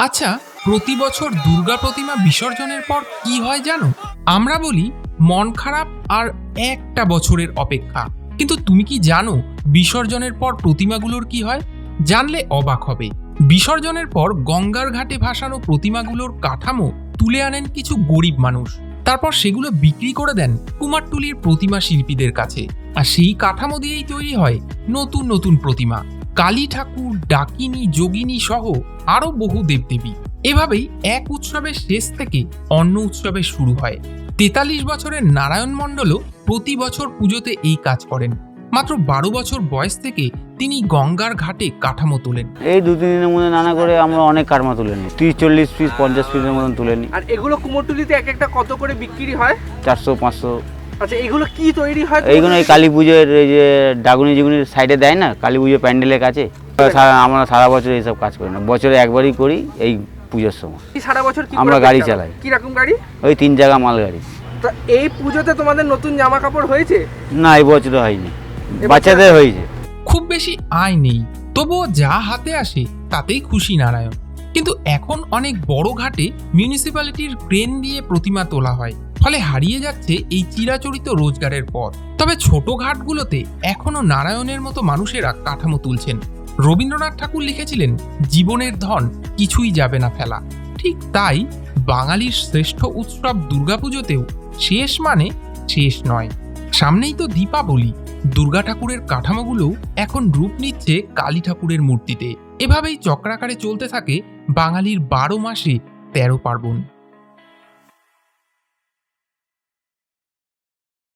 আচ্ছা, প্রতি বছর দুর্গা প্রতিমা বিসর্জনের পর কি হয় জানো? আমরা বলি মন খারাপ আর একটা বছরের অপেক্ষা, কিন্তু তুমি কি জানো বিসর্জনের পর প্রতিমাগুলোর কি হয়? জানলে অবাক হবে। বিসর্জনের পর গঙ্গার ঘাটে ভাসানো প্রতিমাগুলোর কাঠামো তুলে আনেন কিছু গরিব মানুষ, তারপর সেগুলো বিক্রি করে দেন কুমারটুলির প্রতিমা শিল্পীদের কাছে। আর সেই কাঠামো দিয়েই তৈরি হয় নতুন নতুন প্রতিমা, কালী ঠাকুর, ডাকিনী, যোগিনী সহ আরো বহু দেবদেবী। এভাবেই এক উৎসবের শেষ থেকে অন্য উৎসবের শুরু হয়। ৪৩ বছরের নারায়ণ মণ্ডলও প্রতি বছর পুজোতে এই কাজ করেন। মাত্র ১২ বছর বয়স থেকে তিনি গঙ্গার ঘাটে কাঠামো তোলেন। এই ২-৩ দিনের মধ্যে নানা করে আমরা অনেক কাঠামো তুলে নিই, ৩০-৪০ পিস ৫০ পিসের মতন তুলে নিই। আর এগুলো কুমোরটুলিতে এক একটা কত করে বিক্রি হয়? ৪০০-৫০০। আচ্ছা, এগুলো কি তৈরি হয়? এইগুলো এই কালী পুজোর এই যে ডাগুনি জিগুনির সাইডে দেয় না, কালী পুজো প্যান্ডেলের কাছে। আমরা সারা বছর এইসব কাজ করি না, বছরে একবারই করি এই পুজোর সময়। সারা বছর কি আমরা গাড়ি চালাই। কি রকম গাড়ি? ওই ৩ জায়গা মাল গাড়ি। তো এই পুজোতে তোমাদের নতুন জামা কাপড় হয়েছে? না, এই বছর হয়নি, বাচ্চাদের হয়েছে। খুব বেশি আয় নেই, তবুও যা হাতে আসে তাতেই খুশি নারায়ণ। কিন্তু এখন অনেক বড় ঘাটে মিউনিসিপ্যালিটির ক্রেন দিয়ে প্রতিমা তোলা হয়, ফলে হারিয়ে যাচ্ছে এই চিরাচরিত রোজগারের পথ। তবে ছোট ঘাটগুলোতে এখনো নারায়ণের মতো মানুষেরা কাঠামো তুলছেন। রবীন্দ্রনাথ ঠাকুর লিখেছিলেন, জীবনের ধন কিছুই যাবে না ফেলা। ঠিক তাই বাঙালির শ্রেষ্ঠ উৎসব দুর্গাপুজোতেও শেষ মানে শেষ নয়। সামনেই তো দীপাবলি। দুর্গা ঠাকুরের কাঠামোগুলো এখন রূপ নিচ্ছে কালী ঠাকুরের মূর্তিতে। এভাবেই চক্রাকারে চলতে থাকে বাঙালির ১২ মাসে ১৩ পার্বণ।